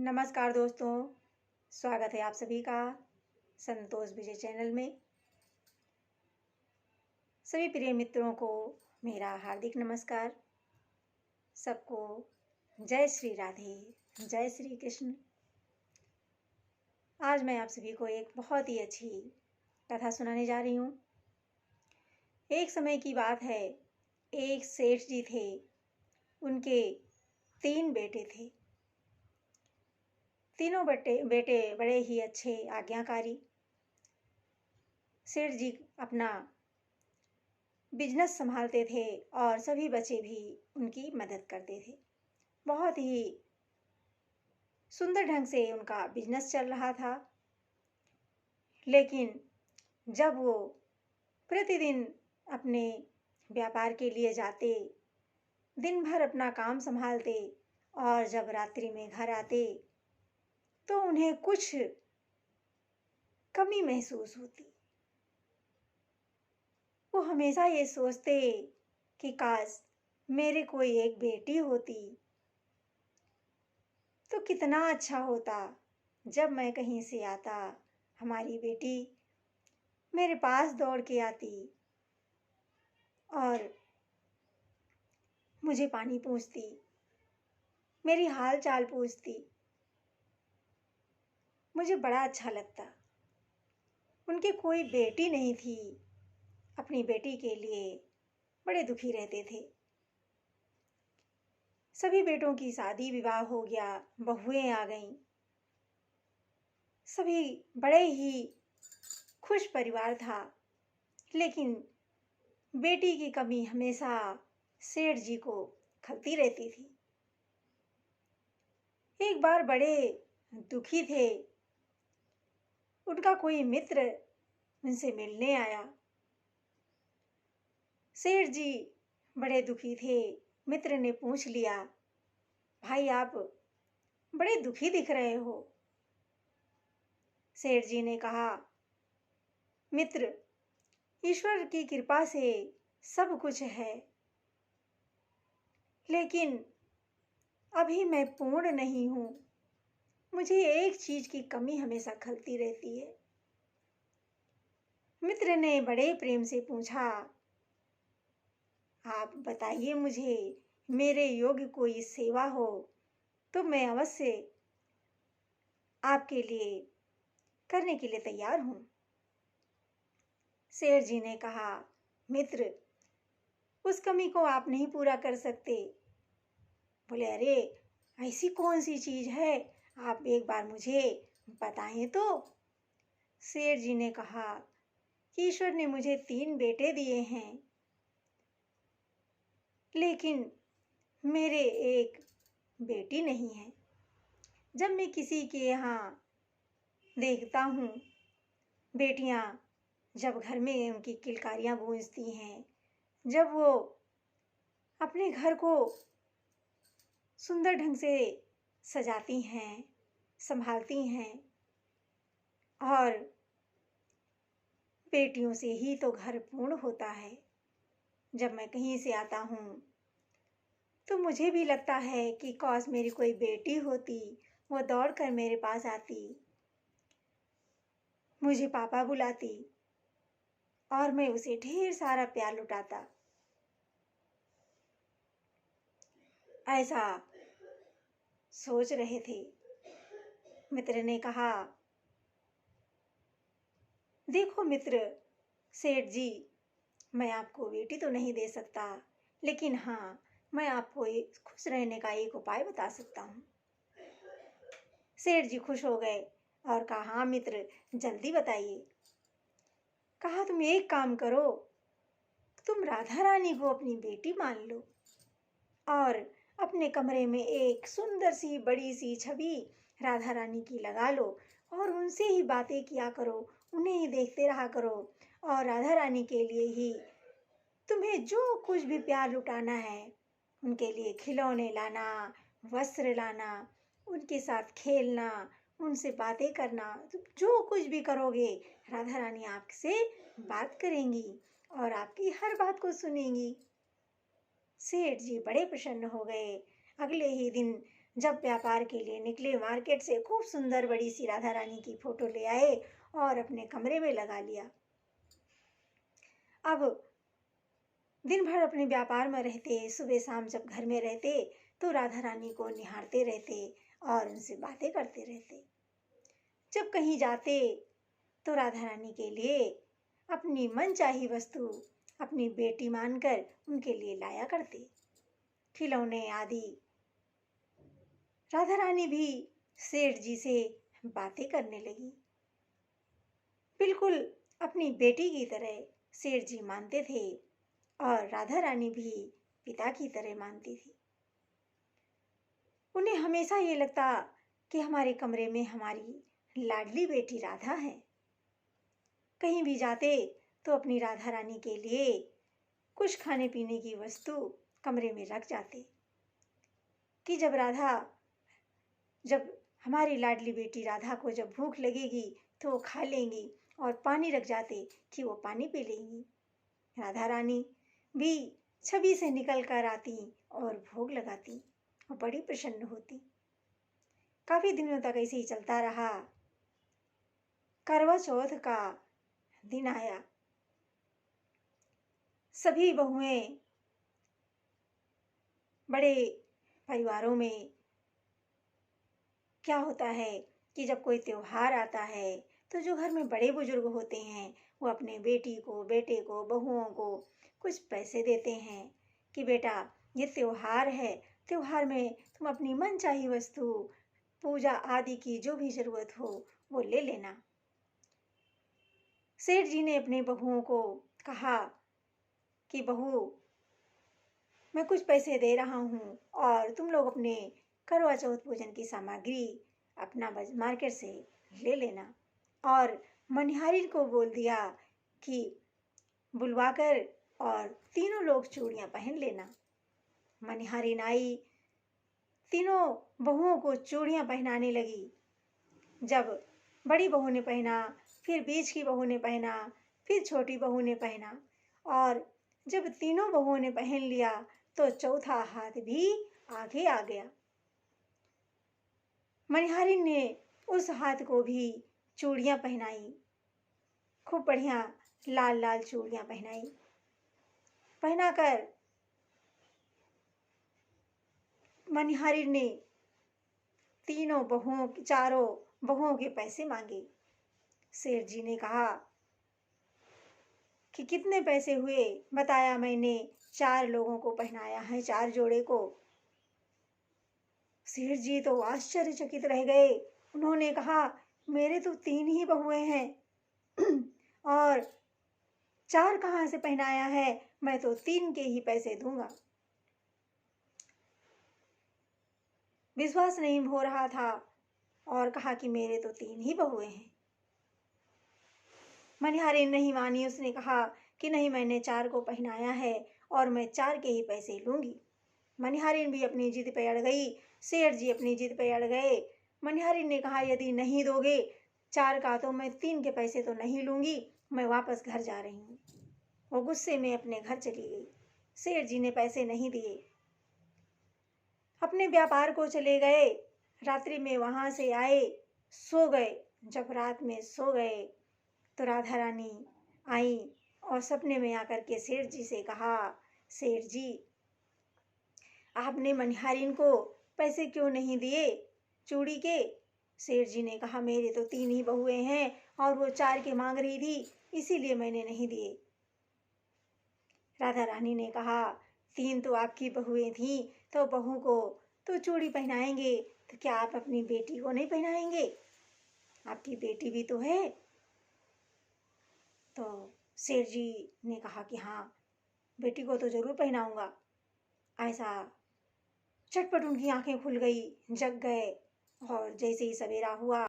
नमस्कार दोस्तों, स्वागत है आप सभी का संतोष विजय चैनल में। सभी प्रिय मित्रों को मेरा हार्दिक नमस्कार। सबको जय श्री राधे, जय श्री कृष्ण। आज मैं आप सभी को एक बहुत ही अच्छी कथा सुनाने जा रही हूँ। एक समय की बात है, एक सेठ जी थे, उनके 3 बेटे थे। तीनों बेटे बड़े ही अच्छे आज्ञाकारी। सेठ जी अपना बिजनेस संभालते थे और सभी बच्चे भी उनकी मदद करते थे। बहुत ही सुंदर ढंग से उनका बिजनेस चल रहा था। लेकिन जब वो प्रतिदिन अपने व्यापार के लिए जाते, दिन भर अपना काम संभालते और जब रात्रि में घर आते तो उन्हें कुछ कमी महसूस होती। वो हमेशा ये सोचते कि काश मेरे कोई एक बेटी होती तो कितना अच्छा होता। जब मैं कहीं से आता, हमारी बेटी मेरे पास दौड़ के आती और मुझे पानी पूछती, मेरी हाल चाल पूछती। मुझे बड़ा अच्छा लगता। उनकी कोई बेटी नहीं थी, अपनी बेटी के लिए बड़े दुखी रहते थे। सभी बेटों की शादी विवाह हो गया, बहुएं आ गईं। सभी बड़े ही खुश परिवार था, लेकिन बेटी की कमी हमेशा सेठ जी को खलती रहती थी। एक बार बड़े दुखी थे, उनका कोई मित्र उनसे मिलने आया। सेठ जी बड़े दुखी थे। मित्र ने पूछ लिया, भाई आप बड़े दुखी दिख रहे हो। सेठ जी ने कहा, मित्र, ईश्वर की कृपा से सब कुछ है, लेकिन अभी मैं पूर्ण नहीं हूं। मुझे एक चीज की कमी हमेशा खलती रहती है। मित्र ने बड़े प्रेम से पूछा, आप बताइए मुझे, मेरे योग्य कोई सेवा हो तो मैं अवश्य आपके लिए करने के लिए तैयार हूं। शेर जी ने कहा, मित्र, उस कमी को आप नहीं पूरा कर सकते। बोले, अरे ऐसी कौन सी चीज है, आप एक बार मुझे बताएं तो। शेर जी ने कहा, ईश्वर ने मुझे 3 बेटे दिए हैं, लेकिन मेरे एक बेटी नहीं है। जब मैं किसी के यहाँ देखता हूँ, बेटियाँ जब घर में उनकी किलकारियाँ गूंजती हैं, जब वो अपने घर को सुंदर ढंग से सजाती हैं, संभालती हैं, और बेटियों से ही तो घर पूर्ण होता है। जब मैं कहीं से आता हूँ तो मुझे भी लगता है कि काश मेरी कोई बेटी होती, वो दौड़कर मेरे पास आती, मुझे पापा बुलाती और मैं उसे ढेर सारा प्यार लुटाता। ऐसा सोच रहे थे। मित्र ने कहा, देखो मित्र, सेठ जी, मैं आपको बेटी तो नहीं दे सकता, लेकिन हाँ, मैं आपको एक खुश रहने का एक उपाय बता सकता हूँ। सेठ जी खुश हो गए और कहा, हाँ मित्र, जल्दी बताइए। कहा, तुम एक काम करो, तुम राधा रानी को अपनी बेटी मान लो और अपने कमरे में एक सुंदर सी बड़ी सी छवि राधा रानी की लगा लो और उनसे ही बातें किया करो, उन्हें ही देखते रहा करो और राधा रानी के लिए ही तुम्हें जो कुछ भी प्यार लुटाना है, उनके लिए खिलौने लाना, वस्त्र लाना, उनके साथ खेलना, उनसे बातें करना, तुम जो कुछ भी करोगे, राधा रानी आपसे बात करेंगी और आपकी हर बात को सुनेंगी। सेठ जी बड़े प्रसन्न हो गए। अगले ही दिन जब व्यापार के लिए निकले, मार्केट से खूब सुंदर बड़ी सी राधा रानी की फोटो ले आए और अपने कमरे में लगा लिया। अब दिन भर अपने व्यापार में रहते, सुबह शाम जब घर में रहते तो राधा रानी को निहारते रहते और उनसे बातें करते रहते। जब कहीं जाते तो राधा रानी के लिए अपनी मनचाही वस्तु अपनी बेटी मानकर उनके लिए लाया करते, खिलौने आदि। राधा रानी भी सेठ जी से बातें करने लगी। बिल्कुल अपनी बेटी की तरह सेठ जी मानते थे और राधा रानी भी पिता की तरह मानती थी। उन्हें हमेशा ये लगता कि हमारे कमरे में हमारी लाडली बेटी राधा है। कहीं भी जाते तो अपनी राधा रानी के लिए कुछ खाने पीने की वस्तु कमरे में रख जाते कि जब हमारी लाडली बेटी राधा को जब भूख लगेगी तो वो खा लेंगी, और पानी रख जाते कि वो पानी पी लेंगी। राधा रानी भी छवि से निकल कर आती और भोग लगाती और बड़ी प्रसन्न होती। काफी दिनों तक ऐसे ही चलता रहा। करवा चौथ का दिन आया। सभी बहुएं बड़े परिवारों में क्या होता है कि जब कोई त्योहार आता है तो जो घर में बड़े बुजुर्ग होते हैं वो अपने बेटी को, बेटे को, बहुओं को कुछ पैसे देते हैं कि बेटा ये त्योहार है, त्योहार में तुम अपनी मनचाही वस्तु, पूजा आदि की जो भी जरूरत हो वो ले लेना। सेठ जी ने अपने बहुओं को कहा कि बहू, मैं कुछ पैसे दे रहा हूँ और तुम लोग अपने करवा चौथ पूजन की सामग्री अपना मार्केट से ले लेना। और मनिहारिन को बोल दिया कि बुलवाकर और तीनों लोग चूड़ियाँ पहन लेना। मनिहारिन आई, तीनों बहुओं को चूड़ियाँ पहनाने लगी। जब बड़ी बहू ने पहना, फिर बीच की बहू ने पहना, फिर छोटी बहू ने पहना, और जब तीनों बहुओं ने पहन लिया तो चौथा हाथ भी आगे आ गया। मनिहारिन ने उस हाथ को भी चूड़ियाँ पहनाई, खूब बढ़िया लाल लाल चूड़ियाँ पहनाई। पहनाकर मनिहारिन ने चारों बहुओं के पैसे मांगे। सेठ जी ने कहा कि कितने पैसे हुए? बताया मैंने 4 लोगों को पहनाया है, 4 जोड़े को। सेठ जी तो आश्चर्यचकित रह गए। उन्होंने कहा, मेरे तो 3 ही बहुएं हैं और 4 कहाँ से पहनाया है? मैं तो 3 के ही पैसे दूंगा। विश्वास नहीं हो रहा था और कहा कि मेरे तो 3 ही बहुएं हैं। मनिहारिन नहीं मानी। उसने कहा कि नहीं, मैंने 4 को पहनाया है और मैं 4 के ही पैसे लूंगी। मनिहारिन भी अपनी जिद पे अड़ गई। सेठ जी अपनी जिद पे अड़ गए। मनिहारिन ने कहा, यदि नहीं दोगे 4 का तो मैं 3 के पैसे तो नहीं लूंगी, मैं वापस घर जा रही हूँ। वो गुस्से में अपने घर चली गई। सेठ जी ने पैसे नहीं दिए, अपने व्यापार को चले गए। रात्रि में वहां से आए, सो गए। जब रात में सो गए तो राधा रानी आई और सपने में आकर के सेठ जी से कहा, सेठ जी, आपने मनिहारिन को पैसे क्यों नहीं दिए चूड़ी के? सेठ जी ने कहा, मेरे तो 3 ही बहुएं हैं और वो 4 के मांग रही थी, इसीलिए मैंने नहीं दिए। राधा रानी ने कहा, 3 तो आपकी बहुएं थी, तो बहू को तो चूड़ी पहनाएंगे, तो क्या आप अपनी बेटी को नहीं पहनाएंगे? आपकी बेटी भी तो है। तो सेठ जी ने कहा कि हाँ, बेटी को तो जरूर पहनाऊंगा। ऐसा चटपट उनकी आंखें खुल गई, जग गए, और जैसे ही सवेरा हुआ